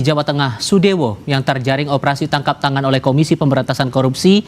Jawa Tengah Sudewo yang terjaring operasi tangkap tangan oleh Komisi Pemberantasan Korupsi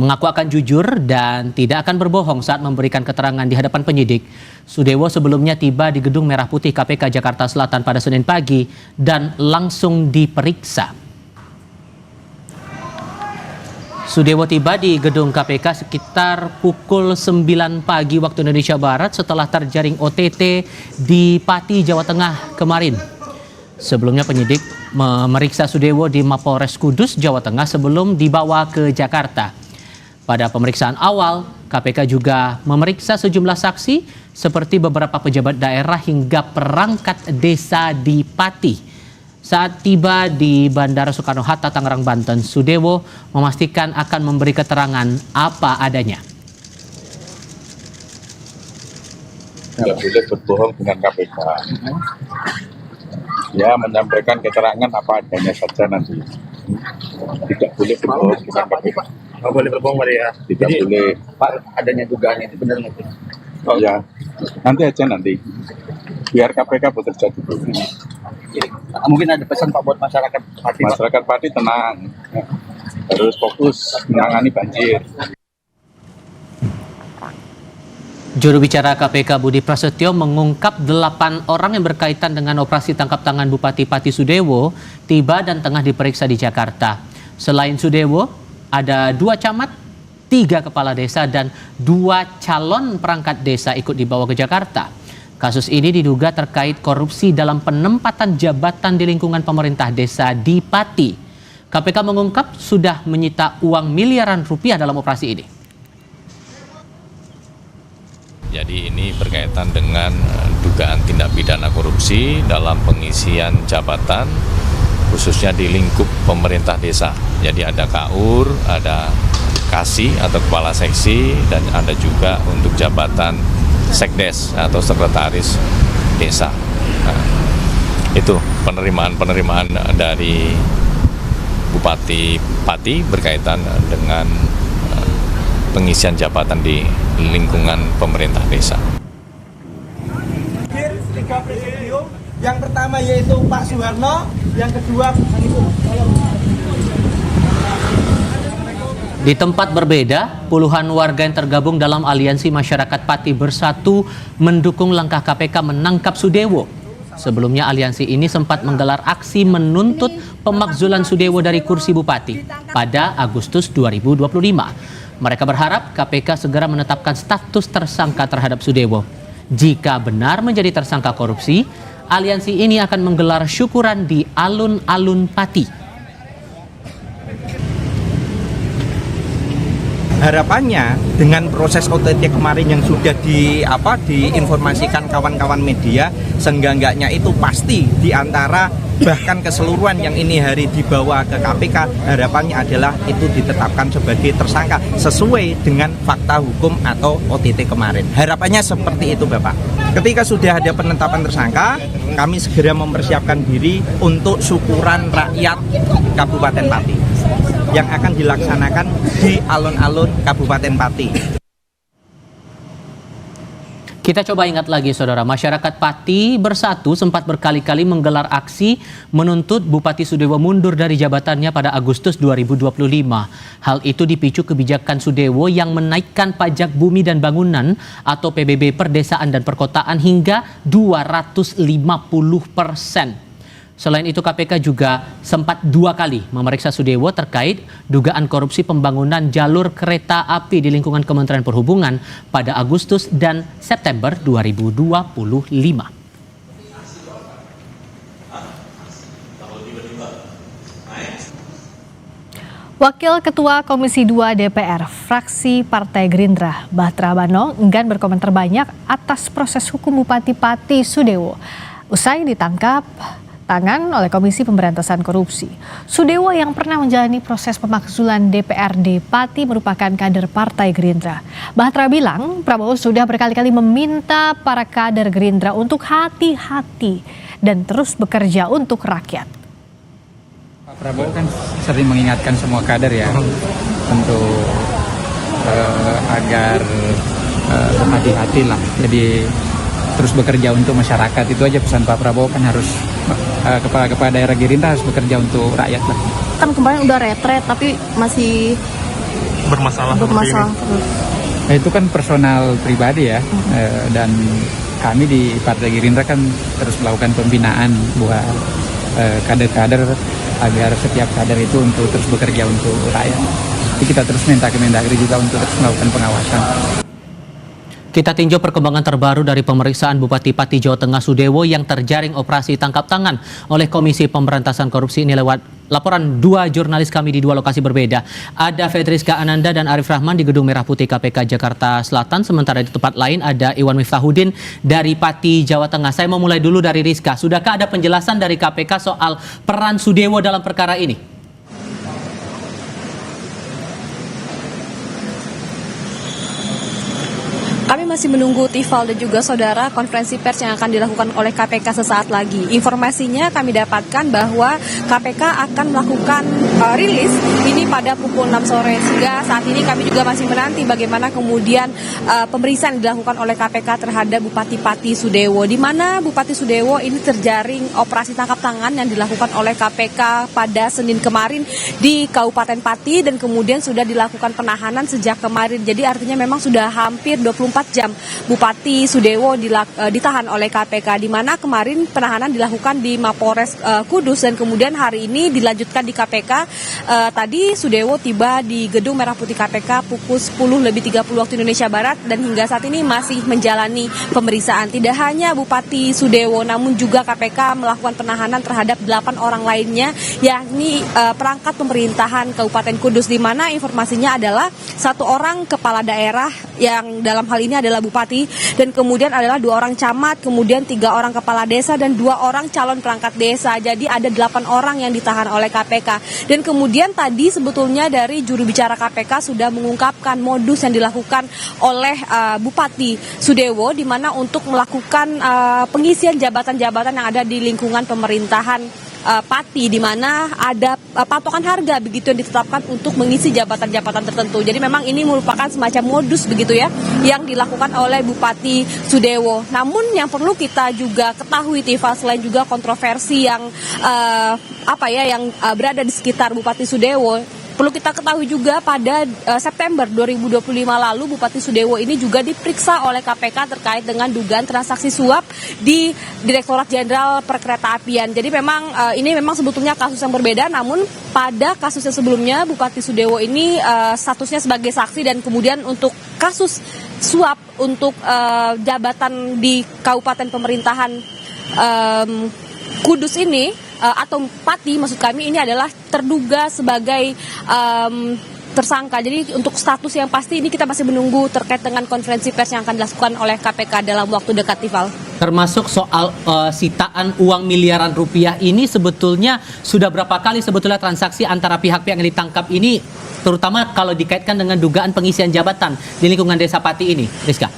mengaku akan jujur dan tidak akan berbohong saat memberikan keterangan di hadapan penyidik. Sudewo sebelumnya tiba di Gedung Merah Putih KPK Jakarta Selatan pada Senin pagi dan langsung diperiksa. Sudewo tiba di gedung KPK sekitar pukul 9 pagi waktu Indonesia Barat setelah terjaring OTT di Pati, Jawa Tengah kemarin. Sebelumnya penyidik memeriksa Sudewo di Mapolres Kudus, Jawa Tengah sebelum dibawa ke Jakarta. Pada pemeriksaan awal, KPK juga memeriksa sejumlah saksi seperti beberapa pejabat daerah hingga perangkat desa di Pati. Saat tiba di Bandara Soekarno-Hatta, Tangerang, Banten, Sudewo memastikan akan memberi keterangan apa adanya. Tidak boleh berbohong dengan KPK. Ya, menyampaikan keterangan apa adanya saja nanti. Tidak boleh berbohong dengan KPK. Nggak boleh berbohong, Pak ya. Tidak boleh. Pak, adanya dugaan itu benar nggak? Oh ya, nanti aja nanti. Biar KPK bekerja dulu. Mungkin ada pesan Pak buat masyarakat Pati. Masyarakat Pati tenang, harus fokus menangani banjir. Juru bicara KPK Budi Prasetyo mengungkap 8 orang yang berkaitan dengan operasi tangkap tangan Bupati Pati Sudewo tiba dan tengah diperiksa di Jakarta. Selain Sudewo, ada 2 camat, 3 kepala desa dan 2 calon perangkat desa ikut dibawa ke Jakarta. Kasus ini diduga terkait korupsi dalam penempatan jabatan di lingkungan pemerintah desa di Pati. KPK mengungkap sudah menyita uang miliaran rupiah dalam operasi ini. Jadi ini berkaitan dengan dugaan tindak pidana korupsi dalam pengisian jabatan khususnya di lingkup pemerintah desa. Jadi ada KUR, ada Kasih atau kepala seksi, dan ada juga untuk jabatan sekdes atau sekretaris desa. Nah, itu penerimaan dari Bupati Pati berkaitan dengan pengisian jabatan di lingkungan pemerintah desa. 3 presidium, yang pertama yaitu Pak Suharno, yang kedua Di tempat berbeda, puluhan warga yang tergabung dalam aliansi masyarakat Pati Bersatu mendukung langkah KPK menangkap Sudewo. Sebelumnya aliansi ini sempat menggelar aksi menuntut pemakzulan Sudewo dari kursi bupati pada Agustus 2025. Mereka berharap KPK segera menetapkan status tersangka terhadap Sudewo. Jika benar menjadi tersangka korupsi, aliansi ini akan menggelar syukuran di alun-alun Pati. Harapannya dengan proses OTT kemarin yang sudah diinformasikan kawan-kawan media, seenggak-enggaknya itu pasti di antara bahkan keseluruhan yang ini hari dibawa ke KPK, harapannya adalah itu ditetapkan sebagai tersangka sesuai dengan fakta hukum atau OTT kemarin. Harapannya seperti itu, Bapak. Ketika sudah ada penetapan tersangka, kami segera mempersiapkan diri untuk syukuran rakyat Kabupaten Pati yang akan dilaksanakan di alun-alun Kabupaten Pati. Kita coba ingat lagi, saudara, masyarakat Pati Bersatu sempat berkali-kali menggelar aksi menuntut Bupati Sudewo mundur dari jabatannya pada Agustus 2025. Hal itu dipicu kebijakan Sudewo yang menaikkan pajak bumi dan bangunan atau PBB perdesaan dan perkotaan hingga 250%. Selain itu KPK juga sempat 2 kali memeriksa Sudewo terkait dugaan korupsi pembangunan jalur kereta api di lingkungan Kementerian Perhubungan pada Agustus dan September 2025. Wakil Ketua Komisi 2 DPR, fraksi Partai Gerindra, Batra Bano, enggan berkomentar banyak atas proses hukum Bupati Pati Sudewo. Usai ditangkap tangan oleh Komisi Pemberantasan Korupsi. Sudewo yang pernah menjalani proses pemakzulan DPRD Pati merupakan kader Partai Gerindra. Batra bilang Prabowo sudah berkali-kali meminta para kader Gerindra untuk hati-hati dan terus bekerja untuk rakyat. Pak Prabowo kan sering mengingatkan semua kader ya untuk agar hati-hati lah. Jadi terus bekerja untuk masyarakat, itu aja pesan Pak Prabowo kan harus kepala daerah Gerindra harus bekerja untuk rakyat lah. Kan kemarin udah retret tapi masih bermasalah terus. Itu kan personal pribadi ya, dan kami di Partai Gerindra kan terus melakukan pembinaan buat kader-kader agar setiap kader itu untuk terus bekerja untuk rakyat. Jadi kita terus minta ke Mendagri juga untuk terus melakukan pengawasan. Kita tinjau perkembangan terbaru dari pemeriksaan Bupati Pati Jawa Tengah Sudewo yang terjaring operasi tangkap tangan oleh Komisi Pemberantasan Korupsi ini lewat laporan dua jurnalis kami di dua lokasi berbeda. Ada Fedriska Ananda dan Arif Rahman di Gedung Merah Putih KPK Jakarta Selatan. Sementara di tempat lain ada Iwan Miftahudin dari Pati Jawa Tengah. Saya mau mulai dulu dari Rizka. Sudahkah ada penjelasan dari KPK soal peran Sudewo dalam perkara ini? Kami masih menunggu Tifal dan juga saudara konferensi pers yang akan dilakukan oleh KPK sesaat lagi. Informasinya kami dapatkan bahwa KPK akan melakukan rilis ini pada pukul 6 sore. Sehingga saat ini kami juga masih menanti bagaimana kemudian pemeriksaan dilakukan oleh KPK terhadap Bupati Pati Sudewo. Di mana Bupati Sudewo ini terjaring operasi tangkap tangan yang dilakukan oleh KPK pada Senin kemarin di Kabupaten Pati dan kemudian sudah dilakukan penahanan sejak kemarin. Jadi artinya memang sudah hampir 24 jam Bupati Sudewo ditahan oleh KPK, di mana kemarin penahanan dilakukan di Mapolres Kudus dan kemudian hari ini dilanjutkan di KPK. Tadi Sudewo tiba di Gedung Merah Putih KPK pukul 10:30 waktu Indonesia Barat dan hingga saat ini masih menjalani pemeriksaan. Tidak hanya Bupati Sudewo, namun juga KPK melakukan penahanan terhadap 8 orang lainnya, yakni perangkat pemerintahan Kabupaten Kudus, di mana informasinya adalah 1 orang kepala daerah yang dalam hal ini adalah bupati, dan kemudian adalah 2 orang camat, kemudian 3 orang kepala desa dan 2 orang calon perangkat desa. Jadi ada 8 orang yang ditahan oleh KPK. Dan kemudian tadi sebetulnya dari juru bicara KPK sudah mengungkapkan modus yang dilakukan oleh Bupati Sudewo, di mana untuk melakukan pengisian jabatan-jabatan yang ada di lingkungan pemerintahan Pati, di mana ada patokan harga begitu yang ditetapkan untuk mengisi jabatan-jabatan tertentu. Jadi memang ini merupakan semacam modus begitu ya yang dilakukan oleh Bupati Sudewo. Namun yang perlu kita juga ketahui, Tifa, selain juga kontroversi yang berada di sekitar Bupati Sudewo, perlu kita ketahui juga pada September 2025 lalu Bupati Sudewo ini juga diperiksa oleh KPK terkait dengan dugaan transaksi suap di Direktorat Jenderal Perkeretaapian. Jadi memang ini memang sebetulnya kasus yang berbeda, namun pada kasus yang sebelumnya Bupati Sudewo ini statusnya sebagai saksi, dan kemudian untuk kasus suap untuk jabatan di Kabupaten Pemerintahan Kudus ini atau Pati maksud kami, ini adalah terduga sebagai tersangka. Jadi untuk status yang pasti ini kita masih menunggu terkait dengan konferensi pers yang akan dilakukan oleh KPK dalam waktu dekat, Tifal. Termasuk soal sitaan uang miliaran rupiah ini, sebetulnya sudah berapa kali sebetulnya transaksi antara pihak-pihak yang ditangkap ini, terutama kalau dikaitkan dengan dugaan pengisian jabatan di lingkungan Desa Pati ini, Rizka?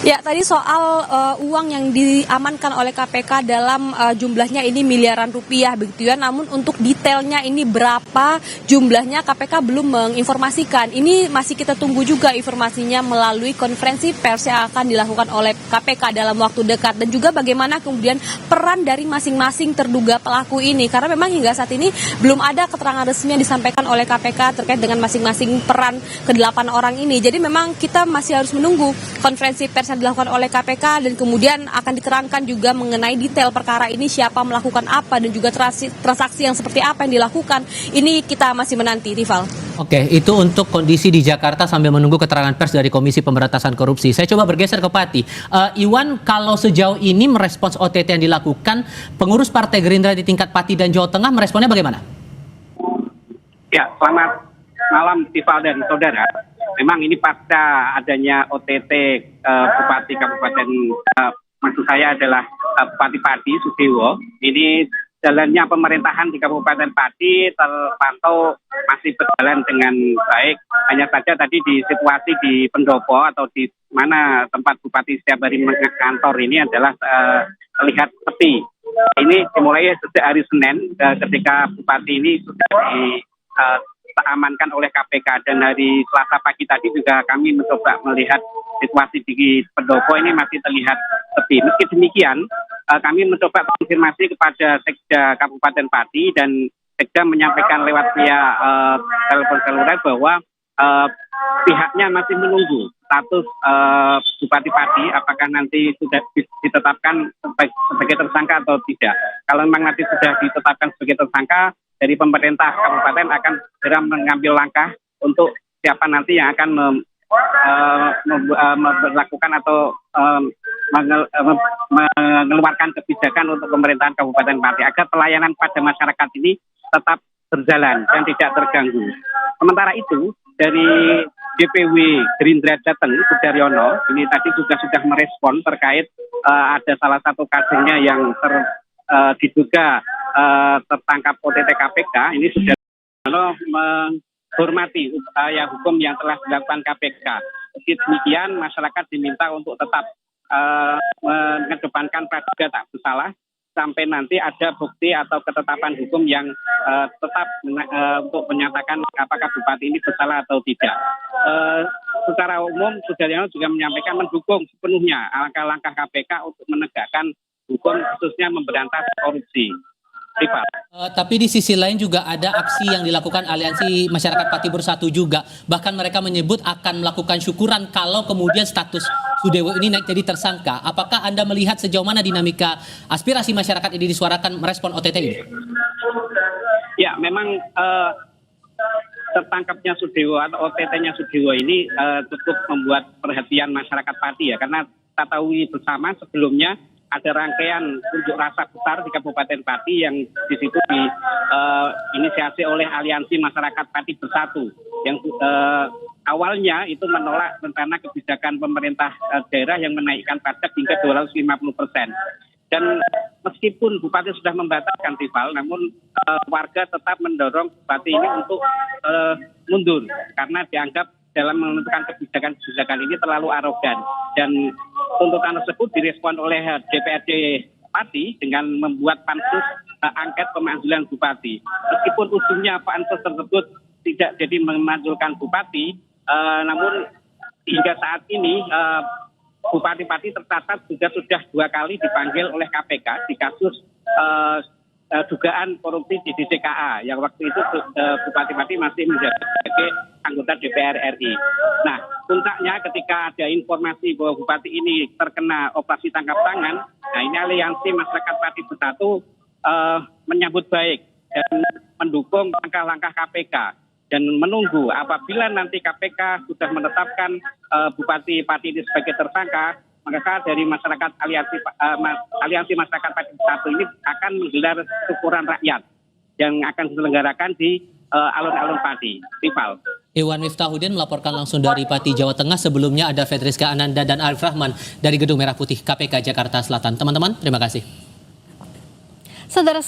Ya, tadi soal uang yang diamankan oleh KPK dalam jumlahnya ini miliaran rupiah begitu ya. Namun untuk detailnya ini berapa jumlahnya KPK belum menginformasikan. Ini masih kita tunggu juga informasinya melalui konferensi pers yang akan dilakukan oleh KPK dalam waktu dekat. Dan juga bagaimana kemudian peran dari masing-masing terduga pelaku ini. Karena memang hingga saat ini belum ada keterangan resmi yang disampaikan oleh KPK terkait dengan masing-masing peran ke-8 orang ini. Jadi memang kita masih harus menunggu konferensi pers yang dilakukan oleh KPK dan kemudian akan diterangkan juga mengenai detail perkara ini, siapa melakukan apa dan juga transaksi yang seperti apa yang dilakukan. Ini kita masih menanti, Tifal. Oke, itu untuk kondisi di Jakarta sambil menunggu keterangan pers dari Komisi Pemberantasan Korupsi. Saya coba bergeser ke Pati. Iwan, kalau sejauh ini merespons OTT yang dilakukan, pengurus Partai Gerindra di tingkat Pati dan Jawa Tengah meresponnya bagaimana? Ya, selamat malam Tifal dan saudara. Memang ini pasca adanya OTT Bupati Kabupaten, maksud saya adalah Bupati Pati Sudewo. Ini jalannya pemerintahan di Kabupaten Pati terpantau masih berjalan dengan baik. Hanya saja tadi di situasi di pendopo atau di mana tempat Bupati setiap hari mengantor ini adalah terlihat sepi. Ini dimulai sejak hari Senin ketika Bupati ini sudah diamankan oleh KPK. Dan hari Selasa pagi tadi juga kami mencoba melihat situasi di pendopo ini masih terlihat sepi. Meski demikian, kami mencoba konfirmasi kepada Sekda Kabupaten Pati dan Sekda menyampaikan lewat via telepon seluler bahwa pihaknya masih menunggu status Bupati Pati apakah nanti sudah ditetapkan sebagai tersangka atau tidak. Kalau memang nanti sudah ditetapkan sebagai tersangka, dari pemerintah kabupaten akan segera mengambil langkah untuk siapa nanti yang akan melakukan atau mengeluarkan kebijakan untuk pemerintahan Kabupaten Pati agar pelayanan pada masyarakat ini tetap berjalan dan tidak terganggu. Sementara itu, dari DPW Gerindra Jateng, Sudaryono, ini tadi juga sudah merespon terkait ada salah satu kadernya yang diduga tertangkap OTT KPK. Ini Sudaryono menghormati upaya hukum yang telah dilakukan KPK. Meski demikian, masyarakat diminta untuk tetap mengedepankan praduga tak bersalah sampai nanti ada bukti atau ketetapan hukum yang tetap untuk menyatakan apakah bupati ini bersalah atau tidak. Secara umum, Sudaryono juga menyampaikan mendukung sepenuhnya langkah-langkah KPK untuk menegakkan hukum khususnya memberantas korupsi. Tapi di sisi lain juga ada aksi yang dilakukan Aliansi Masyarakat Pati Bersatu juga. Bahkan mereka menyebut akan melakukan syukuran kalau kemudian status Sudewo ini naik jadi tersangka. Apakah Anda melihat sejauh mana dinamika aspirasi masyarakat ini disuarakan merespon OTT ini? Ya, memang tertangkapnya Sudewo atau OTT-nya Sudewo ini cukup membuat perhatian masyarakat Pati ya. Karena kita tahu bersama sebelumnya ada rangkaian unjuk rasa besar di Kabupaten Pati yang di situ diinisiasi oleh Aliansi Masyarakat Pati Bersatu yang awalnya itu menolak rencana kebijakan pemerintah daerah yang menaikkan pajak hingga 250%. Dan meskipun Bupati sudah membatalkan rival, namun warga tetap mendorong Bupati ini untuk mundur karena dianggap dalam menentukan kebijakan ini terlalu arogan. Dan tuntutan tersebut direspon oleh DPRD Pati dengan membuat pansus angket pemakzulan Bupati. Meskipun ujungnya pansus tersebut tidak jadi memakzulkan Bupati, namun hingga saat ini Bupati Pati tercatat juga sudah 2 kali dipanggil oleh KPK di kasus dugaan korupsi di DCKA yang waktu itu Bupati Pati masih menjabat sebagai anggota DPR RI. Nah, puncaknya ketika ada informasi bahwa Bupati ini terkena operasi tangkap tangan, nah ini Aliansi Masyarakat Pati Bersatu menyambut baik dan mendukung langkah-langkah KPK dan menunggu apabila nanti KPK sudah menetapkan Bupati Pati ini sebagai tersangka, maka dari masyarakat Aliansi Masyarakat Pati Bersatu ini akan menggelar syukuran rakyat yang akan diselenggarakan di alun-alun Pati. Rival. Iwan Miftahudin melaporkan langsung dari Pati, Jawa Tengah. Sebelumnya ada Fedriska Ananda dan Arif Rahman dari Gedung Merah Putih KPK Jakarta Selatan. Teman-teman, terima kasih. Saudara